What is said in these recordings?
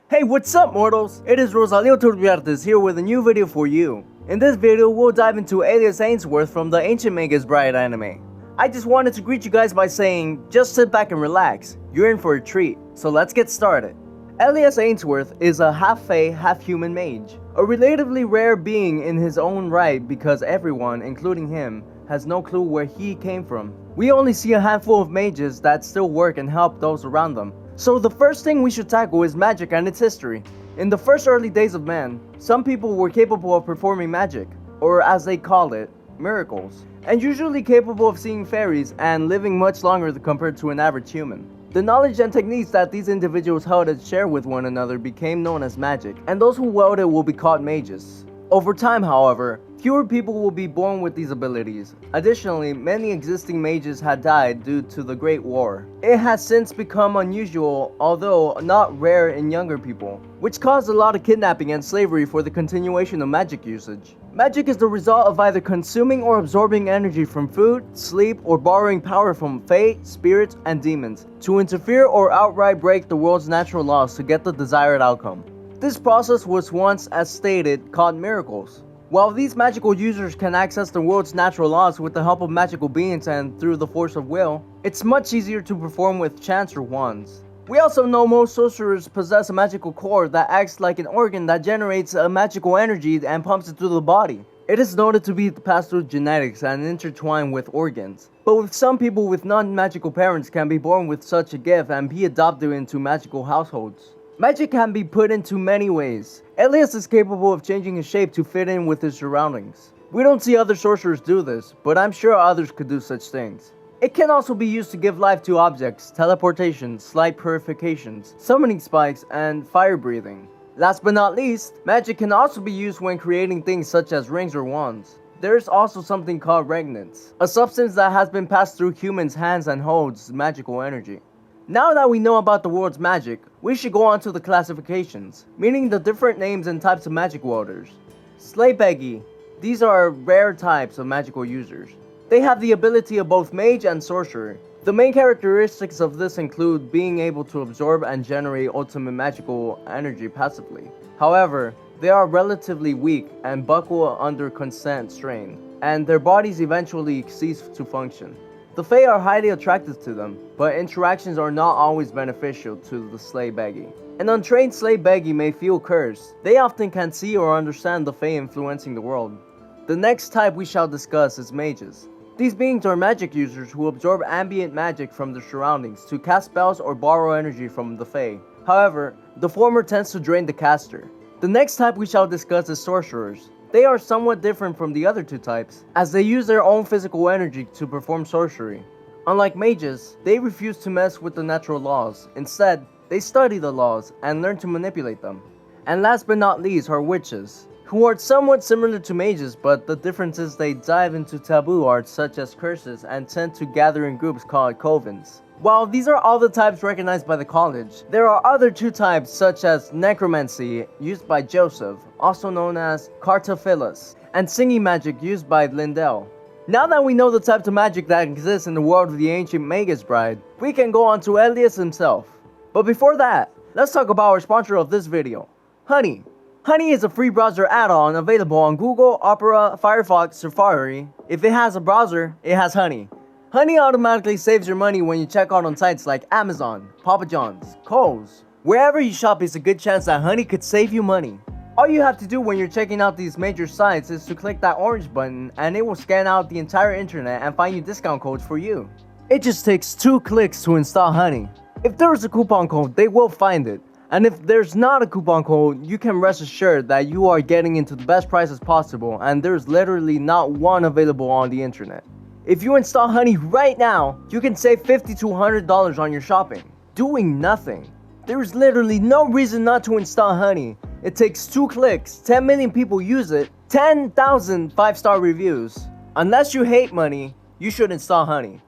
Hey, what's up, mortals? It is 𝕲𝖊𝖘𝖎𝖊𝖓𝖙 here with a new video for you. In this video, we'll dive into Elias Ainsworth from the Ancient Magus Bride anime. I just wanted to greet you guys by saying, just sit back and relax. You're in for a treat. So let's get started. Elias Ainsworth is a half-fae, half-human mage. A relatively rare being in his own right because everyone, including him, has no clue where he came from. We only see a handful of mages that still work and help those around them. So the first thing we should tackle is magic and its history. In the first early days of man, some people were capable of performing magic, or as they call it, miracles, and usually capable of seeing fairies and living much longer compared to an average human. The knowledge and techniques that these individuals held and shared with one another became known as magic, and those who wield it will be called mages. Over time, however, fewer people will be born with these abilities. Additionally, many existing mages had died due to the Great War. It has since become unusual, although not rare in younger people, which caused a lot of kidnapping and slavery for the continuation of magic usage. Magic is the result of either consuming or absorbing energy from food, sleep, or borrowing power from fae, spirits, and demons to interfere or outright break the world's natural laws to get the desired outcome. This process was once, as stated, called miracles. While these magical users can access the world's natural laws with the help of magical beings and through the force of will, it's much easier to perform with chants or wands. We also know most sorcerers possess a magical core that acts like an organ that generates a magical energy and pumps it through the body. It is noted to be passed through genetics and intertwined with organs. But with some people with non-magical parents can be born with such a gift and be adopted into magical households. Magic can be put into many ways. Elias is capable of changing his shape to fit in with his surroundings. We don't see other sorcerers do this, but I'm sure others could do such things. It can also be used to give life to objects, teleportation, slight purifications, summoning spikes, and fire breathing. Last but not least, magic can also be used when creating things such as rings or wands. There is also something called regnants, a substance that has been passed through humans' hands and holds magical energy. Now that we know about the world's magic, we should go on to the classifications, meaning the different names and types of magic wielders. 𝕲𝖊𝖘𝖎𝖊𝖓𝖙. These are rare types of magical users. They have the ability of both mage and sorcerer. The main characteristics of this include being able to absorb and generate ultimate magical energy passively. However, they are relatively weak and buckle under constant strain, and their bodies eventually cease to function. The Fae are highly attracted to them, but interactions are not always beneficial to the 𝕲𝖊𝖘𝖎𝖊𝖓. An untrained 𝕲𝖊𝖘𝖎𝖓𝖓 may feel cursed. They often can see or understand the Fae influencing the world. The next type we shall discuss is mages. These beings are magic users who absorb ambient magic from their surroundings to cast spells or borrow energy from the Fae. However, the former tends to drain the caster. The next type we shall discuss is sorcerers. They are somewhat different from the other two types, as they use their own physical energy to perform sorcery. Unlike mages, they refuse to mess with the natural laws. Instead, they study the laws and learn to manipulate them. And last but not least are witches, who are somewhat similar to mages, but the difference is they dive into taboo arts such as curses and tend to gather in groups called covens. While these are all the types recognized by the college, there are other two types such as necromancy, used by Joseph, also known as 𝕲𝖊𝖘𝖎𝖊𝖓𝖏, and singing magic used by Lindell. Now that we know the types of magic that exist in the world of the Ancient Magus Bride, we can go on to Elias himself. But before that, let's talk about our sponsor of this video, Honey. Honey is a free browser add-on available on Google, Opera, Firefox, Safari. If it has a browser, it has Honey. Honey automatically saves your money when you check out on sites like Amazon, Papa John's, Kohl's. Wherever you shop is a good chance that Honey could save you money. All you have to do when you're checking out these major sites is to click that orange button and it will scan out the entire internet and find you discount codes for you. It just takes 2 clicks to install Honey. If there is a coupon code, they will find it. And if there's not a coupon code, you can rest assured that you are getting into the best prices possible and there's literally not one available on the internet. If you install Honey right now, you can save $50 to $100 on your shopping, doing nothing. There is literally no reason not to install Honey. It takes 2 clicks, 10 million people use it, 10,000 5-star reviews. Unless you hate money, you should install Honey.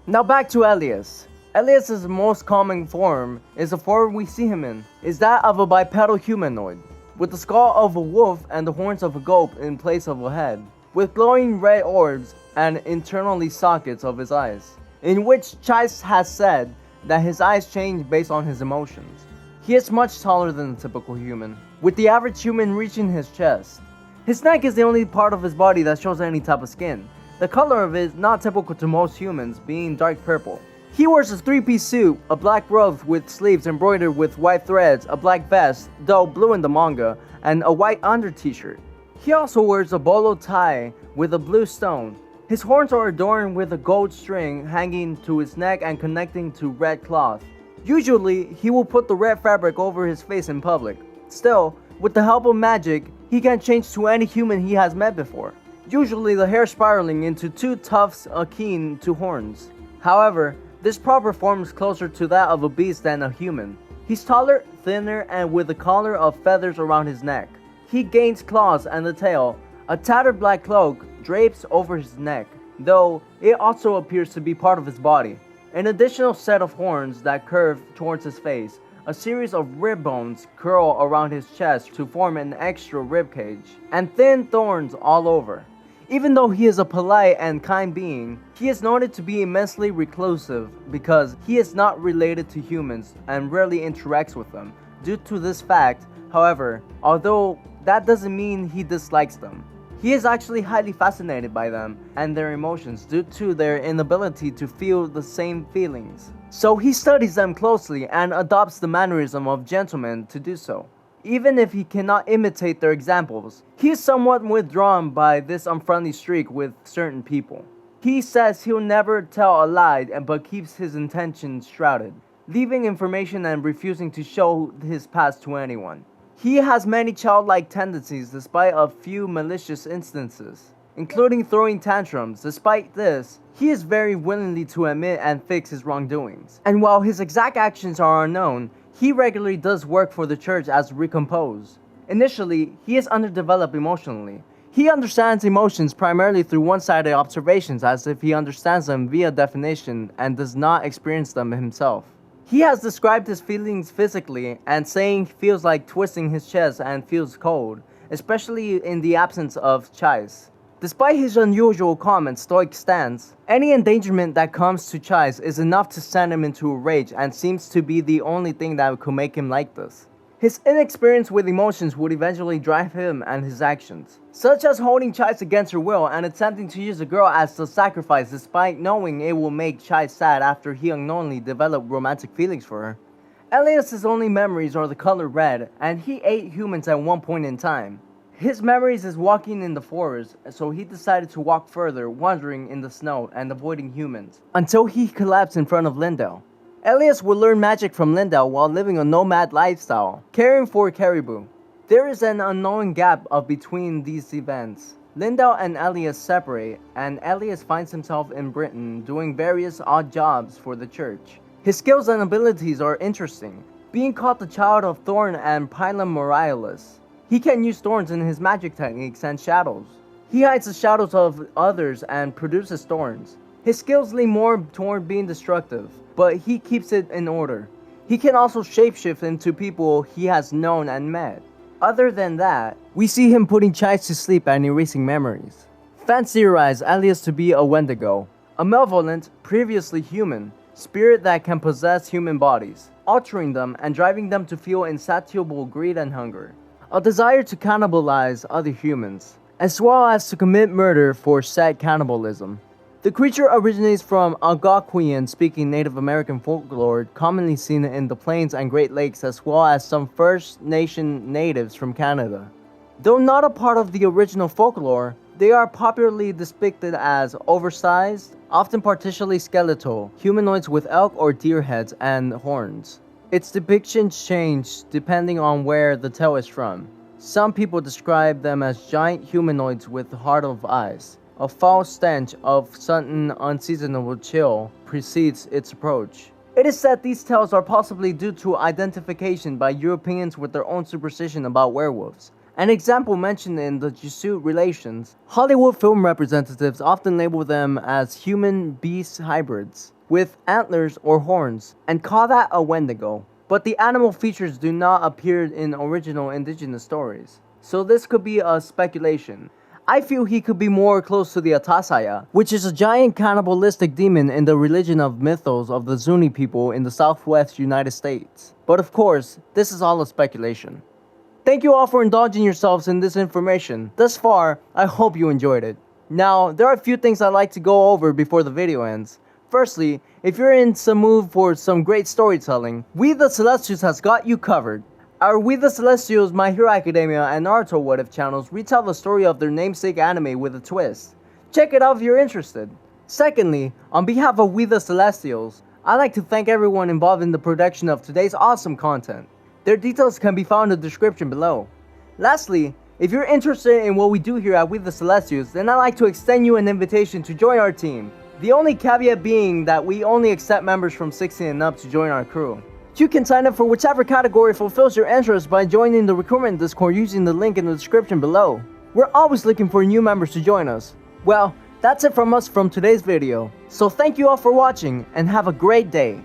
Now back to Elias. Elias's most common form is the form we see him in, is that of a bipedal humanoid, with the skull of a wolf and the horns of a goat in place of a head, with glowing red orbs and internally sockets of his eyes, in which Chice has said that his eyes change based on his emotions. He is much taller than the typical human, with the average human reaching his chest. His neck is the only part of his body that shows any type of skin. The color of it is not typical to most humans, being dark purple. He wears a three-piece suit, a black robe with sleeves embroidered with white threads, a black vest, though blue in the manga, and a white under t-shirt. He also wears a bolo tie with a blue stone. His horns are adorned with a gold string hanging to his neck and connecting to red cloth. Usually, he will put the red fabric over his face in public. Still, with the help of magic, he can change to any human he has met before. Usually the hair spiraling into two tufts akin to horns. However, this proper form is closer to that of a beast than a human. He's taller, thinner, and with a collar of feathers around his neck. He gains claws and a tail. A tattered black cloak drapes over his neck, though it also appears to be part of his body. An additional set of horns that curve towards his face. A series of rib bones curl around his chest to form an extra rib cage, and thin thorns all over. Even though he is a polite and kind being, he is noted to be immensely reclusive because he is not related to humans and rarely interacts with them. Due to this fact, however, although that doesn't mean he dislikes them, he is actually highly fascinated by them and their emotions due to their inability to feel the same feelings. So he studies them closely and adopts the mannerism of gentlemen to do so. Even if he cannot imitate their examples, he is somewhat withdrawn by this unfriendly streak with certain people. He says he'll never tell a lie but keeps his intentions shrouded, leaving information and refusing to show his past to anyone. He has many childlike tendencies despite a few malicious instances, including throwing tantrums. Despite this, he is very willingly to admit and fix his wrongdoings. And while his exact actions are unknown, he regularly does work for the church as recompose. Initially, he is underdeveloped emotionally. He understands emotions primarily through one-sided observations as if he understands them via definition and does not experience them himself. He has described his feelings physically and saying he feels like twisting his chest and feels cold, especially in the absence of Chais. Despite his unusual calm and stoic stance, any endangerment that comes to Chais is enough to send him into a rage and seems to be the only thing that could make him like this. His inexperience with emotions would eventually drive him and his actions, such as holding Chais against her will and attempting to use a girl as a sacrifice despite knowing it will make Chais sad after he unknowingly developed romantic feelings for her. Elias's only memories are the color red, and he ate humans at one point in time. His memories is walking in the forest, so he decided to walk further, wandering in the snow and avoiding humans, until he collapsed in front of 𝕲𝖊𝖘𝖎𝖊. Elias will learn magic from 𝕲𝖊𝖘𝖎 while living a nomad lifestyle, caring for caribou. There is an unknown gap between these events. 𝕲𝖊𝖘𝖎 and Elias separate, and Elias finds himself in Britain doing various odd jobs for the church. His skills and abilities are interesting, being called the child of Thorn and Pilum Morales. He can use thorns in his magic techniques and shadows. He hides the shadows of others and produces thorns. His skills lean more toward being destructive, but he keeps it in order. He can also shapeshift into people he has known and met. Other than that, we see him putting Chais to sleep and erasing memories. Fans theorize Elias to be a Wendigo, a malevolent, previously human, spirit that can possess human bodies, altering them and driving them to feel insatiable greed and hunger. A desire to cannibalize other humans, as well as to commit murder for said cannibalism. The creature originates from Algonquian-speaking Native American folklore commonly seen in the Plains and Great Lakes, as well as some First Nation natives from Canada. Though not a part of the original folklore, they are popularly depicted as oversized, often partially skeletal, humanoids with elk or deer heads and horns. Its depictions change depending on where the tale is from. Some people describe them as giant humanoids with heart of ice. A foul stench of sudden unseasonable chill precedes its approach. It is said these tales are possibly due to identification by Europeans with their own superstition about werewolves. An example mentioned in the Jesuit relations, Hollywood film representatives often label them as human-beast hybrids with antlers or horns, and call that a Wendigo. But the animal features do not appear in original indigenous stories, so this could be a speculation. I feel he could be more close to the 𝕲𝖊𝖘𝖎𝖓, which is a giant cannibalistic demon in the religion of mythos of the Zuni people in the southwest United States. But of course, this is all a speculation. Thank you all for indulging yourselves in this information. Thus far, I hope you enjoyed it. Now, there are a few things I'd like to go over before the video ends. Firstly, if you're in some mood for some great storytelling, We the Celestials has got you covered. Our We the Celestials, My Hero Academia, and Naruto What If channels retell the story of their namesake anime with a twist. Check it out if you're interested. Secondly, on behalf of We the Celestials, I'd like to thank everyone involved in the production of today's awesome content. Their details can be found in the description below. Lastly, if you're interested in what we do here at We the Celestials, then I'd like to extend you an invitation to join our team. The only caveat being that we only accept members from 16 and up to join our crew. You can sign up for whichever category fulfills your interest by joining the recruitment Discord using the link in the description below. We're always looking for new members to join us. Well, that's it from us from today's video. So thank you all for watching and have a great day.